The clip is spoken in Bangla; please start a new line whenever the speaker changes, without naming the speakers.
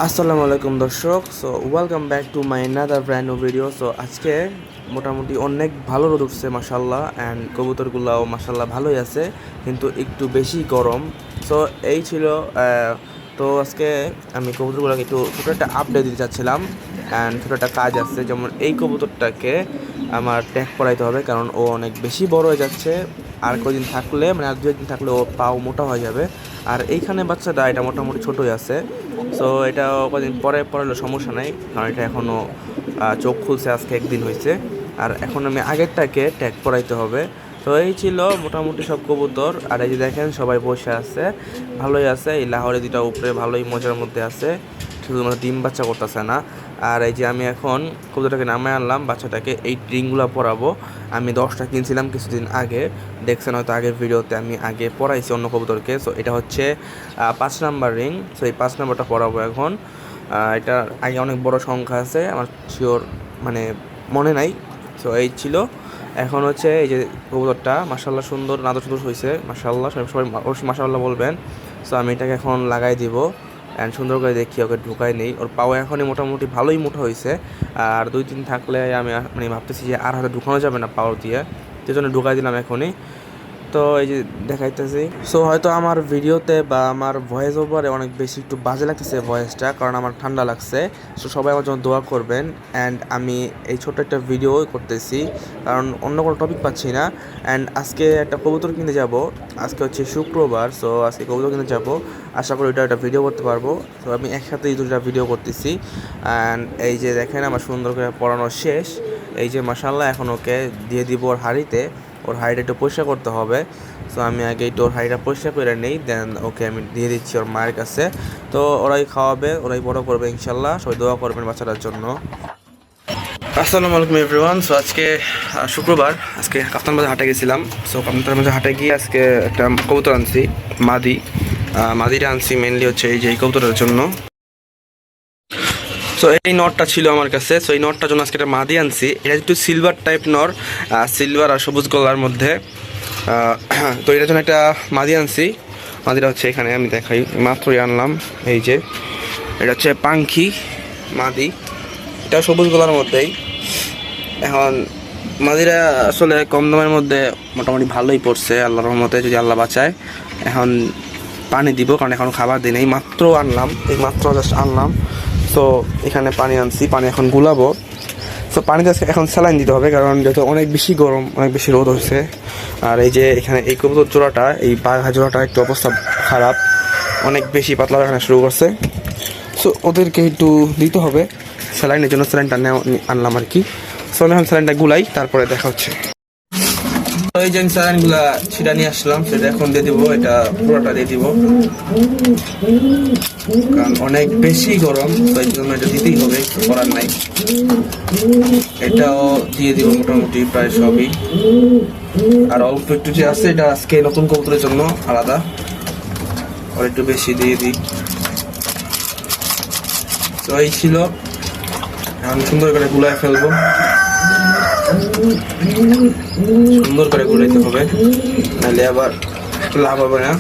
আসসালামু আলাইকুম দর্শক। So welcome back to my another brand new video. So আজকে মোটামুটি অনেক ভালো রোদ উঠছে মাশাল্লাহ, অ্যান্ড কবুতরগুলাও মাশাল্লাহ ভালোই আছে, কিন্তু একটু বেশি গরম। সো এই ছিল তো আজকে আমি কবুতরগুলোকে একটু ছোটো একটা আপডেট দিতে চাচ্ছিলাম, অ্যান্ড ছোটো একটা কাজ আছে। যেমন এই কবুতরটাকে আমার ট্যাগ করাইতে হবে, কারণ ও অনেক বেশি বড় হয়ে যাচ্ছে। আর কদিন থাকলে মানে আর 2 দিন থাকলে ও পাও মোটা হয়ে যাবে। আর এইখানে বাচ্চাটা এটা মোটামুটি ছোটোই আছে। সো এটা কদিন পরে পড়ালে সমস্যা নাই, কারণ এটা এখনও চোখ খুলছে, আজকে একদিন হয়েছে। আর এখন আমি আগেরটাকে ট্যাগ পরাইতে হবে। তো এই ছিল মোটামুটি সব কবুতর। আর এই যে দেখেন সবাই বসে আছে, ভালোই আছে। এই লাহোরে দুটা উপরে ভালোই মজার মধ্যে আছে, শুধুমাত্র ডিম বাচ্চা করতেছে না। আর এই যে আমি এখন কবুতরটাকে নামায় আনলাম, বাচ্চাটাকে এই রিংগুলো পরাবো। আমি 10টা কিনছিলাম কিছুদিন আগে, দেখছেন হয়তো আগের ভিডিওতে, আমি আগে পরাইছি অন্য কবুতরকে। সো এটা হচ্ছে 5 নাম্বার রিং। সো এই 5 নাম্বারটা পরাবো এখন। এটা আগে অনেক বড় সংখ্যা আছে, আমার শিওর মানে মনে নাই। সো এই ছিল। এখন হচ্ছে এই যে কবুতরটা মাশাল্লাহ সুন্দর, নাদর সুন্দর হয়েছে মাশাল্লাহ, সবাই অবশ্যই মাশাল্লাহ বলবেন। সো আমি এটাকে এখন লাগাই দিব, অ্যান্ড সুন্দর করে দেখি ওকে ঢুকাই নেই। ওর পাও এখনই মোটামুটি ভালোই মোটা হয়েছে। আর 2 দিন থাকলে আমি মানে ভাবতেছি যে আর হয়তো ঢুকানো যাবে না পাও দিয়ে, সেই জন্য ঢুকাই দিলাম এখনই। তো এই যে দেখাইতেছি। সো হয়তো আমার ভিডিওতে বা আমার ভয়েস ওভারে অনেক বেশি একটু বাজে লাগতেছে ভয়েসটা, কারণ আমার ঠান্ডা লাগছে। সো সবাই আমার জন্য দোয়া করবেন। অ্যান্ড আমি এই ছোট্ট একটা ভিডিও করতেছি, কারণ অন্য কোনো টপিক পাচ্ছি না। অ্যান্ড আজকে একটা কবুতর কিনতে যাব, আজকে হচ্ছে শুক্রবার। সো আজকে কবুতর কিনতে যাব, আশা করি ওটা একটা ভিডিও করতে পারবো। তো আমি একসাথে এই দুটা ভিডিও করতেছি। অ্যান্ড এই যে দেখেন আমার সুন্দর করে পড়ানো শেষ। এই যে মাশাল্লাহ এখন ওকে দিয়ে দিব ওর হাঁড়িতে। ওর হাঁড়িটা একটু পরিষ্কার করতে হবে। সো আমি আগে একটু ওর হাঁড়িটা পরিষ্কার করে নেই, দেন ওকে আমি দিয়ে দিচ্ছি ওর মায়ের কাছে। তো ওরাই খাওয়াবে, ওরাই বড় করবে ইনশাল্লাহ। সবাই দোয়া করবেন বাচ্চাটার জন্য। আসসালামু আলাইকুম এভরিওয়ান। সো আজকে শুক্রবার, আজকে কাপ্তান বাজার হাটে গেছিলাম। সো কাপ্তান বাজার হাটে গিয়ে আজকে একটা কবুতর আনছি, মাদিটা আনছি মেনলি হচ্ছে এই যে এই কবুতরের জন্য। সো এই নটটা ছিল আমার কাছে। সো এই নটটার জন্য আজকে একটা মাদি আনছি। এটা একটু সিলভার টাইপ নর, সিলভার আর সবুজ গলার মধ্যে। তো এটার জন্য একটা মাদি আনছি। মাদিটা হচ্ছে এখানে আমি দেখাই, মাত্রই আনলাম। এই যে এটা হচ্ছে পাঙ্খি মাদি, এটা সবুজ গলার মধ্যেই। এখন মাদিরা আসলে কম দামের মধ্যে মোটামুটি ভালোই পড়ছে আল্লাহর রহমতে, যদি আল্লাহ বাঁচায়। এখন পানি দিব, কারণ এখন খাবার দিই নাই, মাত্র আনলাম, এই মাত্র জাস্ট আনলাম। সো এখানে পানি আনছি, পানি এখন গুলাবো। সো পানিতে এখন স্যালাইন দিতে হবে, কারণ যেহেতু অনেক বেশি গরম, অনেক বেশি রোদ হচ্ছে। আর এই যে এখানে এই কবুতর জোড়াটা, এই বাঘা জোড়াটা একটু অবস্থা খারাপ, অনেক বেশি পাতলা পায়খানা শুরু করছে। সো ওদেরকে একটু দিতে হবে স্যালাইনের জন্য, স্যালাইনটা আনলাম আর কি। সো আমি এখন স্যালাইনটা গুলাই, তারপরে দেখা হচ্ছে। এই যে আমি স্যালাইনগুলা সেটা নিয়ে আসলাম, সেটা এখন দিয়ে দিব, এটা পুরোটা দিয়ে দিব, কারণ অনেক বেশি গরম। তো এই জন্য এটা দিতেই হবে, কিছু করার নাই। এটাও দিয়ে দিব মোটামুটি প্রায় সবই। আর অল্প একটু যে আছে, এটা আজকে নতুন কবুতরের জন্য আলাদা, আর একটু বেশি দিয়ে দিই। তো এই ছিল, এখন সুন্দর করে গুলায় ফেলবো, সুন্দর করে গুলাইতে হবে, নাহলে আবার লাভ হবে না।